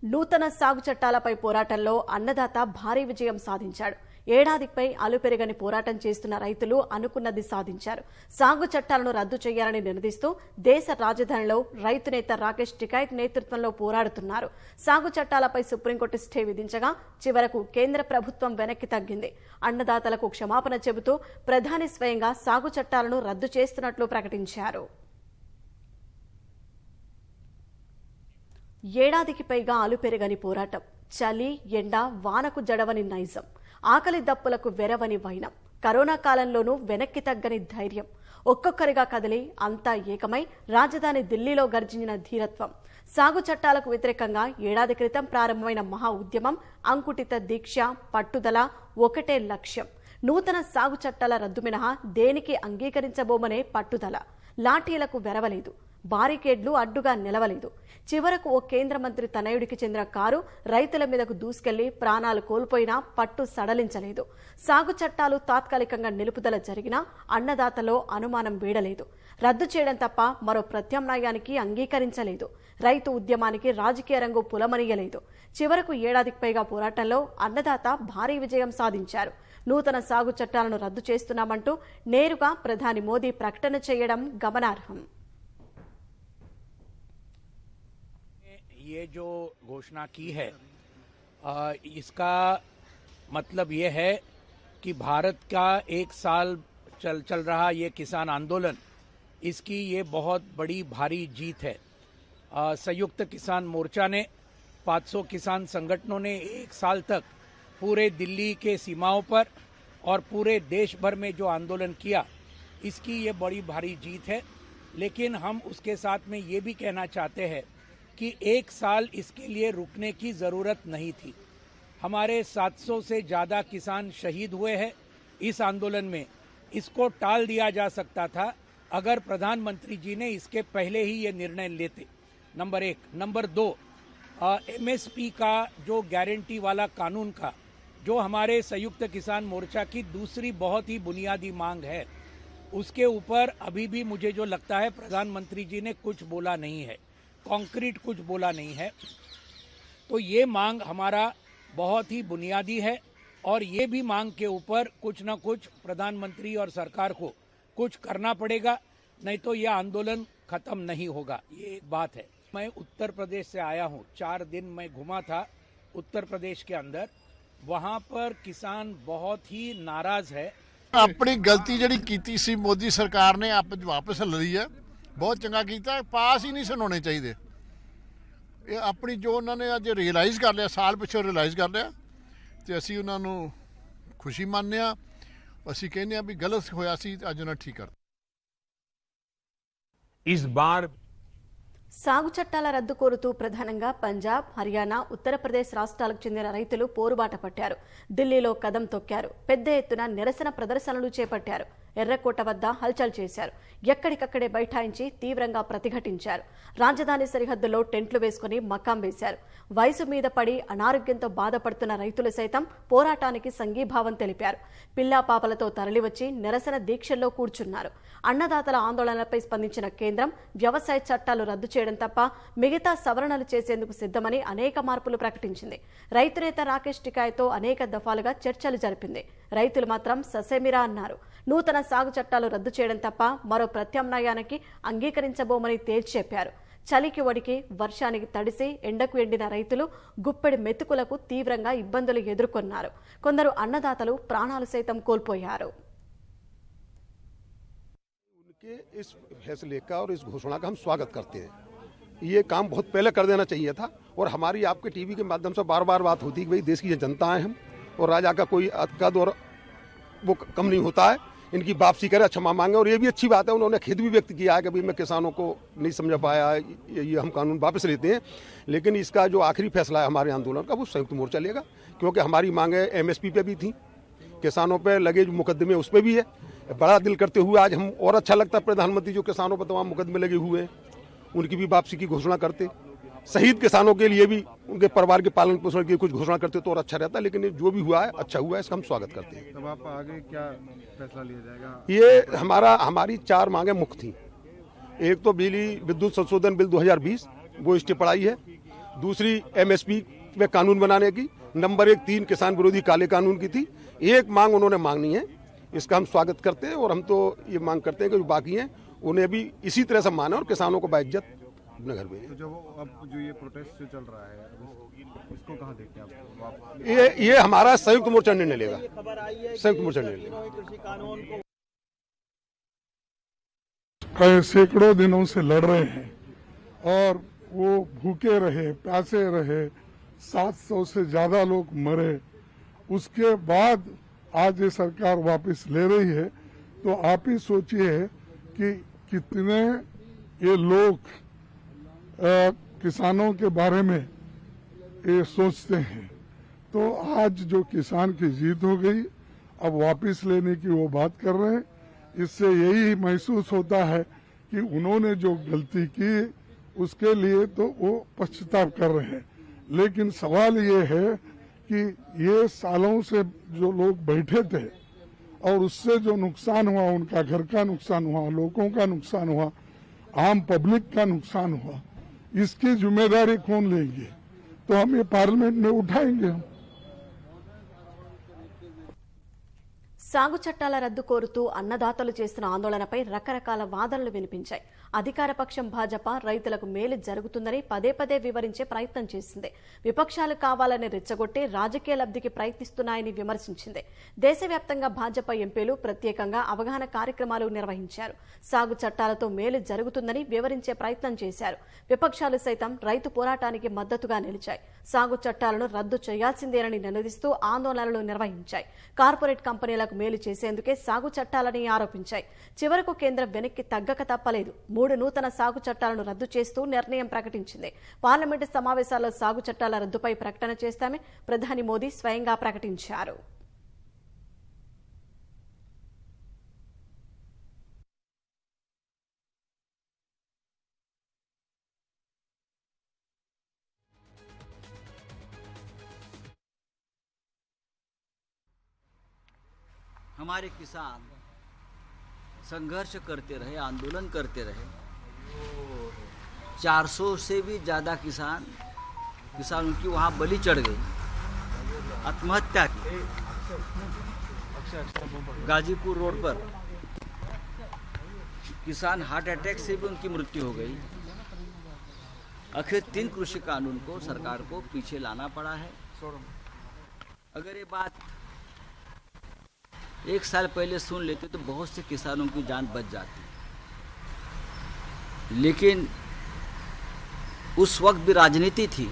నూతన సాగు చట్టాలపై పోరాటంలో అన్నదాత భారీ విజయం సాధించాడు. ఏడాదిపై అలుపెరగని పోరాటం చేస్తున్న రైతులు అనుకున్నది సాధించారు. సాగు చట్టాలను రద్దు చేయాలని నినదిస్తూ దేశ రాజధానిలో రైతు నేత రాకేష్ టికాయత్ నేతృత్వంలో పోరాడుతున్నారు. సాగు చట్టాలపై సుప్రీంకోర్టు స్టే విధించగా చివరకు కేంద్ర ప్రభుత్వం వెనక్కి తగ్గింది. అన్నదాతలకు క్షమాపణ చెబుతూ ప్రధాని స్వయంగా సాగు చట్టాలను రద్దు చేస్తున్నట్లు ప్రకటించారు. ఏడాదికి పైగా అలుపెరగని పోరాటం, చలి ఎండ వానకు జడవని నైజం, ఆకలి దప్పులకు వెరవని వైనం, కరోనా కాలంలోనూ వెనక్కి తగ్గని ధైర్యం, ఒక్కొక్కరిగా కదిలి అంతా ఏకమై రాజధాని ఢిల్లీలో గర్జించిన ధీరత్వం, సాగు చట్టాలకు వ్యతిరేకంగా ఏడాది క్రితం ప్రారంభమైన మహా ఉద్యమం, అంకుటిత దీక్ష, పట్టుదల, ఒకటే లక్ష్యం. నూతన సాగు చట్టాల రద్దు మినహా దేనికి అంగీకరించబోమనే పట్టుదల. లాఠీలకు వెరవలేదు, బారికేడ్లు అడ్డుగా నిలవలేదు. చివరకు ఓ కేంద్ర మంత్రి తనయుడికి చెందిన కారు రైతుల మీదకు దూసుకెళ్లి ప్రాణాలు కోల్పోయినా పట్టు సడలించలేదు. సాగు చట్టాలు తాత్కాలికంగా నిలుపుదల జరిగినా అన్నదాతలో అనుమానం వీడలేదు. రద్దు చేయడం తప్ప మరో ప్రత్యామ్నాయానికి అంగీకరించలేదు. రైతు ఉద్యమానికి రాజకీయ రంగు పులమనీయలేదు. చివరకు ఏడాదికి పైగా పోరాటంలో అన్నదాత భారీ విజయం సాధించారు. నూతన సాగు చట్టాలను రద్దు చేస్తున్నామంటూ నేరుగా ప్రధాని మోదీ ప్రకటన చేయడం గమనార్హం. ये जो घोषणा की है इसका मतलब ये है कि भारत का एक साल चल रहा ये किसान आंदोलन, इसकी ये बहुत बड़ी भारी जीत है। संयुक्त किसान मोर्चा ने 500 किसान संगठनों ने एक साल तक पूरे दिल्ली के सीमाओं पर और पूरे देश भर में जो आंदोलन किया, इसकी ये बड़ी भारी जीत है। लेकिन हम उसके साथ में ये भी कहना चाहते हैं कि एक साल इसके लिए रुकने की ज़रूरत नहीं थी। हमारे 700 से ज़्यादा किसान शहीद हुए हैं इस आंदोलन में। इसको टाल दिया जा सकता था अगर प्रधानमंत्री जी ने इसके पहले ही ये निर्णय लेते। नंबर 1। नंबर 2, MSP का जो गारंटी वाला कानून का, जो हमारे संयुक्त किसान मोर्चा की दूसरी बहुत ही बुनियादी मांग है, उसके ऊपर अभी भी मुझे जो लगता है प्रधानमंत्री जी ने कुछ बोला नहीं है, कॉन्क्रीट कुछ बोला नहीं है। तो ये मांग हमारा बहुत ही बुनियादी है और ये भी मांग के ऊपर कुछ न कुछ प्रधानमंत्री और सरकार को कुछ करना पड़ेगा, नहीं तो ये आंदोलन खत्म नहीं होगा। ये एक बात है। मैं उत्तर प्रदेश से आया हूँ, 4 दिन मैं घुमा था उत्तर प्रदेश के अंदर। वहाँ पर किसान बहुत ही नाराज है। अपनी गलती जी की सी मोदी सरकार ने आप वापस ले ली है, बहुत चंगा किया। पास ही नहीं सुनाने चाहिए। ये अपनी जो उन्होंने अज रियलाइज़ कर लिया, साल पिछों रियलाइज़ कर लिया, तो असी उन्होंने खुशी मानने, असी कहने भी गलत होया सी, अज उन्हें ठीक कर। इस बार సాగు చట్టాల రద్దు కోరుతూ ప్రధానంగా పంజాబ్, హర్యానా, ఉత్తరప్రదేశ్ రాష్ట్రాలకు చెందిన రైతులు పోరుబాట పట్టారు. ఢిల్లీలో కదం తొక్కారు. పెద్ద ఎత్తున నిరసన ప్రదర్శనలు చేపట్టారు. ఎర్రకోట వద్ద హల్చల్ చేశారు. ఎక్కడికక్కడే బైఠాయించి తీవ్రంగా ప్రతిఘటించారు. రాజధాని సరిహద్దులో టెంట్లు వేసుకుని మకాం వేశారు. వయసు మీద పడి అనారోగ్యంతో బాధపడుతున్న రైతులు సైతం పోరాటానికి సంఘీభావం తెలిపారు. పిల్లా పాపలతో తరలివచ్చి నిరసన దీక్షల్లో కూర్చున్నారు. అన్నదాతల ఆందోళనలపై స్పందించిన కేంద్రం వ్యవసాయ చట్టాలు రద్దు చేయడం తప్ప మిగతా సవరణలు చేసేందుకు సిద్ధమని అనేక మార్పులు ప్రకటించింది. రైతు నేత రాకేష్ టికాయత్తో అనేక దఫాలుగా చర్చలు జరిపింది. రైతులు మాత్రం ససేమిరా అన్నారు. నూతన సాగు చట్టాలు రద్దు చేయడం తప్ప మరో ప్రత్యామ్నాయానికి అంగీకరించబోమని తేల్చి చెప్పారు. చలికి వడికి, వర్షానికి తడిసి, ఎండకు ఎండిన రైతులు గుప్పెడి మెతుకులకు తీవ్రంగా ఇబ్బందులు ఎదుర్కొన్నారు. కొందరు అన్నదాతలు ప్రాణాలు సైతం కోల్పోయారు. उनके इस फैसले का और इस घोषणा का हम स्वागत करते हैं। ये काम बहुत पहले कर देना चाहिए था और हमारी आपके टीवी के माध्यम से बार बार बात होती है कि भाई देश की जनता है हम, और राजा का कोई कद और वो कम नहीं होता है। इनकी वापसी करे, क्षमा मांगे, और ये भी अच्छी बात है। उन्होंने खेद भी व्यक्त किया है कि भाई मैं किसानों को नहीं समझ पाया, ये हम कानून वापस लेते हैं। लेकिन इसका जो आखिरी फैसला है हमारे आंदोलन का, वो संयुक्त मोर्चा लेगा, क्योंकि हमारी मांगे MSP पे भी थी, किसानों पे लगे जो मुकदमे उस पर भी है। बड़ा दिल करते हुए आज हम, और अच्छा लगता है प्रधानमंत्री जो किसानों पर तमाम मुकदमे लगे हुए हैं, उनकी भी वापसी की घोषणा करते। शहीद किसानों के लिए भी उनके परिवार के पालन पोषण की कुछ घोषणा करते तो और अच्छा रहता। लेकिन जो भी हुआ है अच्छा हुआ है, इसका हम स्वागत करते हैं। तब आप आगे क्या फैसला लिया जाएगा? ये हमारी 4 मांगे मुख्य थी। एक तो बिजली विद्युत संशोधन बिल 2020, वो स्टे पढ़ाई है। दूसरी एमएसपी पे कानून बनाने की, नंबर 1 3 किसान विरोधी काले कानून की थी। एक मांग उन्होंने मांगनी है, इसका हम स्वागत करते हैं और हम तो ये मांग करते हैं कि जो बाकी हैं उन्हें भी इसी तरह से माने और किसानों को बाइज्जत अपने घर भेजें। तो जो ये प्रोटेस्ट जो चल रहा है इसको कहाँ देखते हैं आप? ये हमारा संयुक्त मोर्चा निर्णय लेगा, संयुक्त मोर्चा निर्णय लेगा। कई सैकड़ों दिनों से लड़ रहे हैं और वो भूखे रहे, प्यासे रहे, 700 से ज्यादा लोग मरे, उसके बाद आज ये सरकार वापस ले रही है। तो आप ही सोचिए कि कितने ये लोग किसानों के बारे में ये सोचते हैं। तो आज जो किसान की जीत हो गई, अब वापस लेने की वो बात कर रहे हैं। इससे यही महसूस होता है कि उन्होंने जो गलती की उसके लिए तो वो पश्चाताप कर रहे हैं। लेकिन सवाल ये है कि ये सालों से जो लोग बैठे थे और उससे जो नुकसान हुआ, उनका घर का नुकसान हुआ, लोगों का नुकसान हुआ, आम पब्लिक का नुकसान हुआ, इसकी जिम्मेदारी कौन लेंगे? तो हम ये पार्लियामेंट में उठाएंगे। हम సాగు చట్టాల రద్దు కోరుతూ అన్నదాతలు చేస్తున్న ఆందోళనపై రకరకాల వాదనలు వినిపించాయి. అధికార పక్షం భాజపా రైతులకు మేలు జరుగుతుందని పదే పదే వివరించే ప్రయత్నం చేసింది. విపక్షాలు కావాలని రెచ్చగొట్టి రాజకీయ లబ్ధికి ప్రయత్నిస్తున్నాయని విమర్శించింది. దేశవ్యాప్తంగా భాజపా ఎంపీలు ప్రత్యేకంగా అవగాహన కార్యక్రమాలు నిర్వహించారు. సాగు చట్టాలతో మేలు జరుగుతుందని వివరించే ప్రయత్నం చేశారు. విపక్షాలు సైతం రైతు పోరాటానికి మద్దతుగా నిలిచాయి. సాగు చట్టాలను రద్దు చేయాల్సిందేనని నినదిస్తూ ఆందోళనలు నిర్వహించాయి. కార్పొరేట్ కంపెనీలకు మేలు చేసేందుకే సాగు చట్టాలని ఆరోపించాయి. చివరకు కేంద్రం వెనక్కి తగ్గక తప్పలేదు. 3 నూతన సాగు చట్టాలను రద్దు చేస్తూ నిర్ణయం ప్రకటించింది. పార్లమెంటు సమావేశాల్లో సాగు చట్టాల రద్దుపై ప్రకటన చేస్తామని ప్రధాని మోదీ స్వయంగా ప్రకటించారు. हमारे किसान संघर्ष करते रहे, आंदोलन करते रहे। 400 से भी ज़्यादा किसान उनकी वहाँ बलि चढ़ गई, आत्महत्या की। गाजीपुर रोड पर किसान हार्ट अटैक से भी उनकी मृत्यु हो गई। आखिर 3 कृषि कानून को सरकार को पीछे लाना पड़ा है। अगर ये बात 1 साल पहले सुन लेते तो बहुत से किसानों की जान बच जाती, लेकिन उस वक्त भी राजनीति थी।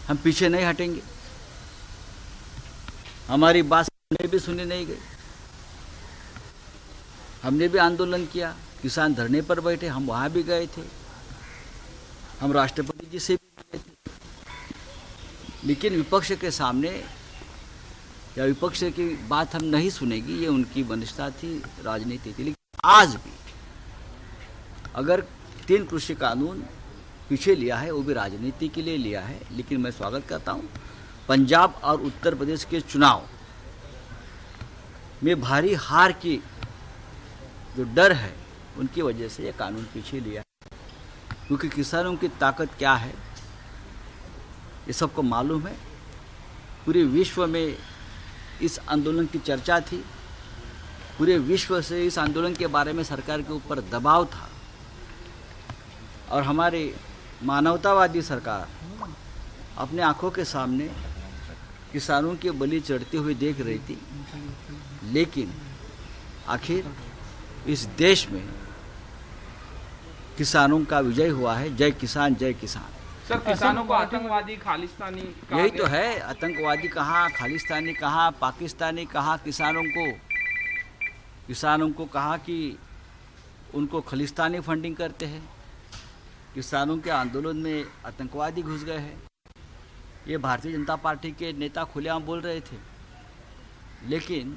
हम पीछे नहीं हटेंगे, हमारी बात भी सुनी नहीं गई। हमने भी आंदोलन किया, किसान धरने पर बैठे, हम वहाँ भी गए थे, हम राष्ट्रपति जी से भी मिले थे। लेकिन विपक्ष के सामने या विपक्ष की बात हम नहीं सुनेगी, ये उनकी वंशता थी, राजनीति थी। लेकिन आज भी अगर 3 कृषि कानून पीछे लिया है, वो भी राजनीति के लिए लिया है। लेकिन मैं स्वागत करता हूँ, पंजाब और उत्तर प्रदेश के चुनाव में भारी हार की जो डर है, उनकी वजह से ये कानून पीछे लिया है। क्योंकि किसानों की ताकत क्या है ये सबको मालूम है। पूरे विश्व में इस आंदोलन की चर्चा थी, पूरे विश्व से इस आंदोलन के बारे में सरकार के ऊपर दबाव था और हमारी मानवतावादी सरकार अपने आंखों के सामने किसानों के बलि चढ़ते हुए देख रही थी। लेकिन आखिर इस देश में किसानों का विजय हुआ है। जय किसान, जय किसान। सर, किसानों को आतंकवादी, खालिस्तानी यही तो है, आतंकवादी कहाँ, खालिस्तानी कहाँ, पाकिस्तानी कहाँ। किसानों को कहा कि उनको खालिस्तानी फंडिंग करते हैं। किसानों के आंदोलन में आतंकवादी घुस गए हैं, ये भारतीय जनता पार्टी के नेता खुलेआम बोल रहे थे। लेकिन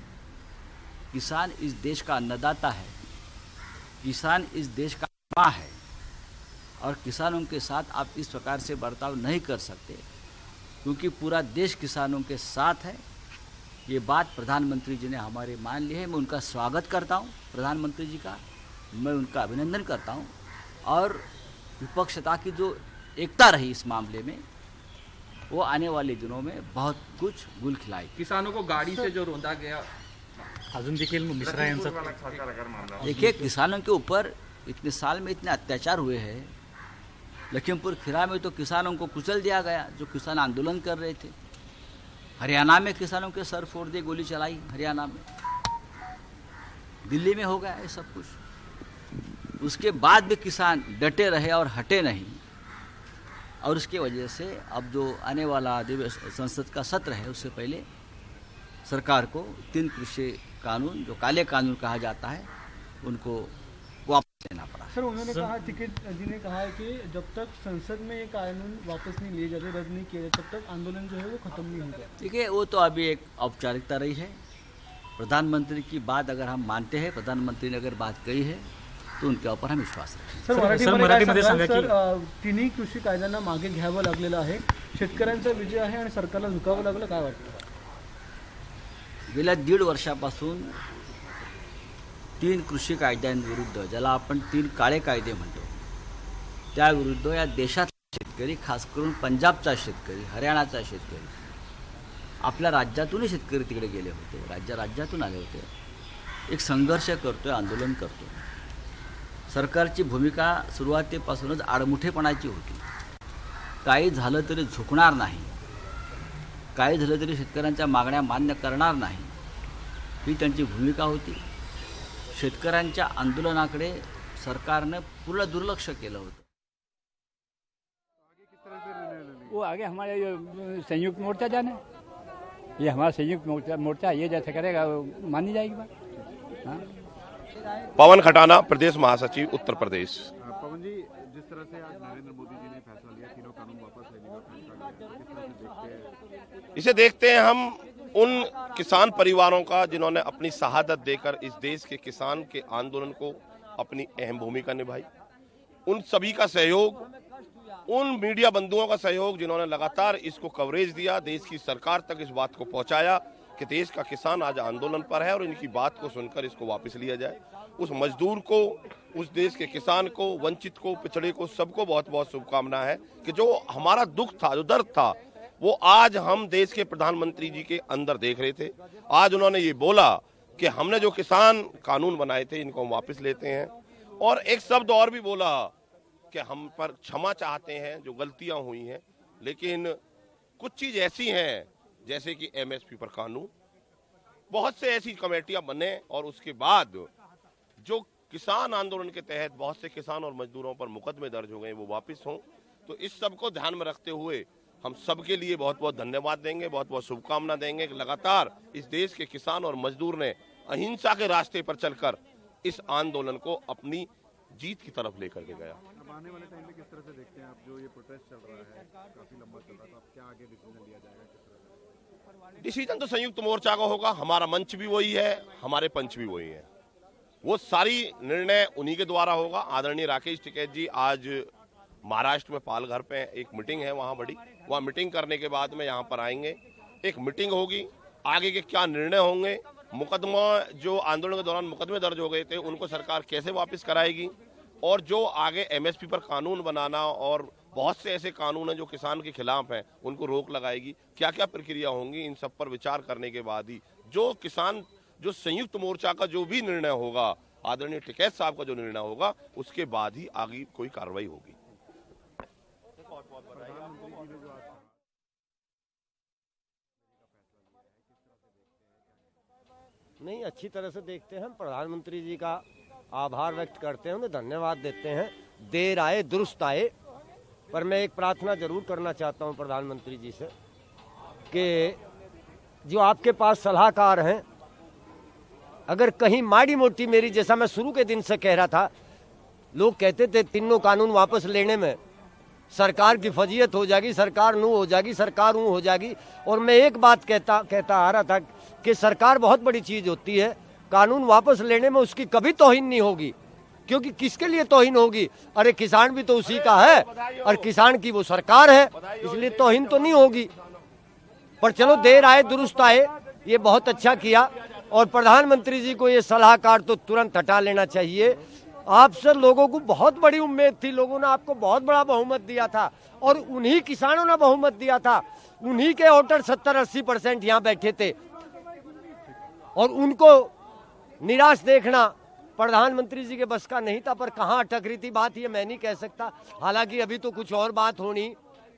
किसान इस देश का अन्नदाता है, किसान इस देश का माँ है और किसानों के साथ आप इस प्रकार से बर्ताव नहीं कर सकते, क्योंकि पूरा देश किसानों के साथ है। ये बात प्रधानमंत्री जी ने हमारे मान ली है। मैं उनका स्वागत करता हूँ, प्रधानमंत्री जी का मैं उनका अभिनंदन करता हूँ। और विपक्षता की जो एकता रही इस मामले में, वो आने वाले दिनों में बहुत कुछ गुल खिलाई। किसानों को गाड़ी से जो रोंदा गया, अजून देखील मिश्रा यांचा देखिए, किसानों के ऊपर इतने साल में इतने अत्याचार हुए हैं। लखीमपुर खीरा में तो किसानों को कुचल दिया गया, जो किसान आंदोलन कर रहे थे। हरियाणा में किसानों के सर फोड़ दिए, गोली चलाई हरियाणा में। दिल्ली में हो गया है सब कुछ। उसके बाद भी किसान डटे रहे और हटे नहीं, और उसकी वजह से अब जो आने वाला संसद का सत्र है, उससे पहले सरकार को 3 कृषि कानून, जो काले कानून कहा जाता है, उनको वापस लेना पड़ा। सर, उन्होंने कहा, टिकैत जी ने कहा है कि जब तक संसद में ये कानून वापस नहीं लिए जाते, रद्द नहीं किए जाते, तब तक आंदोलन जो है वो खत्म नहीं होगा। देखिए, वो तो अभी एक औपचारिकता रही है। प्रधानमंत्री की बात अगर हम मानते हैं, प्रधानमंत्री ने अगर बात कही है, तो उनके ऊपर हम विश्वास रखें। सर, मराठीमध्ये सांगा की तिन्ही कृषी कायद्यांना मागे घ्यावं लागलेलं आहे, शेतकऱ्यांचा विजय आहे आणि सरकारला झुकावं लागलं, काय वाटतं? गेल्या 1.5 वर्षापासून 3 कृषी कायद्यांविरुद्ध, ज्याला आपण 3 काळे कायदे म्हणतो, त्याविरुद्ध या देशातले शेतकरी, खास करून पंजाबचा शेतकरी, हरियाणाचा शेतकरी, आपल्या राज्यातूनही शेतकरी तिकडे गेले होते, राज्यातून आले होते, एक संघर्ष करतोय, आंदोलन करतोय। सरकारची भूमिका सुरुवातीपासूनच आडमुठेपणाची होती। काही झालं तरी झुकणार नाही, काही झालं तरी शेतकऱ्यांच्या मागण्या मान्य करणार नाही, ही त्यांची भूमिका होती। शेतकऱ्यांच्या आंदोलनाकडे सरकारने पूर्ण दुर्लक्ष केलं होतं। वो आगे हमारे संयुक्त मोर्चा जाना है, ये हमारा संयुक्त मोर्चा ये जैसे करेगा मानी जाएगी बात। हाँ, पवन खटाना, प्रदेश महासचिव, उत्तर प्रदेश। पवन जी, जिस तरह से आज नरेंद्र मोदी जी ने फैसला लिया, तीनों कानून वापस लेने का फैसला लिया, किस तरह से देखते हैं? इसे देखते हैं हम उन किसान परिवारों का जिन्होंने अपनी शहादत देकर इस देश के किसान के आंदोलन को अपनी अहम भूमिका निभाई। उन सभी का सहयोग, उन मीडिया बंधुओं का सहयोग जिन्होंने लगातार इसको कवरेज दिया, देश की सरकार तक इस बात को पहुंचाया कि देश का किसान आज आंदोलन पर है और इनकी बात को सुनकर इसको वापस लिया जाए। उस मजदूर को, उस देश के किसान को, वंचित को, पिछड़े को, सबको बहुत बहुत शुभकामना है कि जो हमारा दुख था, जो दर्द था, वो आज हम देश के प्रधानमंत्री जी के अंदर देख रहे थे। आज उन्होंने ये बोला कि हमने जो किसान कानून बनाए थे, इनको हम वापस लेते हैं, और एक शब्द और भी बोला कि हम पर क्षमा चाहते हैं जो गलतियां हुई हैं, लेकिन कुछ चीज ऐसी हैं जैसे कि एमएसपी पर कानून, बहुत से ऐसी कमेटियां बने और उसके बाद जो किसान आंदोलन के तहत बहुत से किसान और मजदूरों पर मुकदमे दर्ज हो गए, वो वापस हों। तो इस सब को ध्यान में रखते हुए हम सबके लिए बहुत बहुत धन्यवाद देंगे, बहुत बहुत शुभकामना देंगे कि लगातार इस देश के किसान और मजदूर ने अहिंसा के रास्ते पर चलकर इस आंदोलन को अपनी जीत की तरफ लेकर के गया। आने वाले टाइम पे किस तरह से देखते हैं आप, जो ये प्रोटेस्ट चल रहा है, काफी लंबा चल रहा था, अब क्या आगे डिसीजन लिया जाएगा, किस तरह से? डिसीजन तो संयुक्त मोर्चा का होगा। हमारा मंच भी वही है, हमारे पंच भी वही है, वो सारी निर्णय उन्हीं के द्वारा होगा। आदरणीय राकेश टिकैत जी आज महाराष्ट्र में पालघर पे एक मीटिंग है वहाँ बड़ी, वहाँ मीटिंग करने के बाद में यहाँ पर आएंगे, एक मीटिंग होगी, आगे के क्या निर्णय होंगे, मुकदमा जो आंदोलन के दौरान मुकदमे दर्ज हो गए थे उनको सरकार कैसे वापस कराएगी, और जो आगे एमएसपी पर कानून बनाना और बहुत से ऐसे कानून हैं जो किसान के खिलाफ हैं, उनको रोक लगाएगी, क्या क्या प्रक्रिया होंगी, इन सब पर विचार करने के बाद ही जो किसान, जो संयुक्त मोर्चा का जो भी निर्णय होगा, आदरणीय टिकैत साहब का जो निर्णय होगा, उसके बाद ही आगे कोई कार्रवाई होगी। नहीं, अच्छी तरह से देखते हैं। प्रधानमंत्री जी का आभार व्यक्त करते हैं, उन्हें धन्यवाद देते हैं। देर आए दुरुस्त आए, पर मैं एक प्रार्थना जरूर करना चाहता हूं प्रधानमंत्री जी से कि जो आपके पास सलाहकार हैं, अगर कहीं माड़ी मोटी मेरी, जैसा मैं शुरू के दिन से कह रहा था, लोग कहते थे तीनों कानून वापस लेने में सरकार की फजीयत हो जाएगी, सरकार नू हो जाएगी, सरकार ऊ हो जाएगी, और मैं एक बात कहता आ रहा था कि सरकार बहुत बड़ी चीज होती है, कानून वापस लेने में उसकी कभी तौहीन नहीं होगी, क्योंकि किसके लिए तौहीन होगी? अरे किसान भी तो उसी का है और किसान की वो सरकार है, इसलिए तौहीन तो नहीं होगी। पर चलो, देर आए दुरुस्त आए, ये बहुत अच्छा किया, और प्रधानमंत्री जी को ये सलाहकार तो तुरंत हटा लेना चाहिए। आपसे लोगों को बहुत बड़ी उम्मीद थी, लोगों ने आपको बहुत बड़ा बहुमत दिया था और उन्हीं किसानों ने बहुमत दिया था, उन्हीं के वोटर 70-80% यहाँ बैठे थे और उनको निराश देखना प्रधानमंत्री जी के बस का नहीं था। पर कहाँ अटक रही थी बात, ये मैं नहीं कह सकता। हालांकि अभी तो कुछ और बात होनी,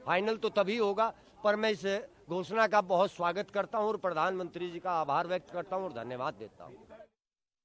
फाइनल तो तभी होगा। पर मैं इस घोषणा का बहुत स्वागत करता हूँ और प्रधानमंत्री जी का आभार व्यक्त करता हूँ और धन्यवाद देता हूँ।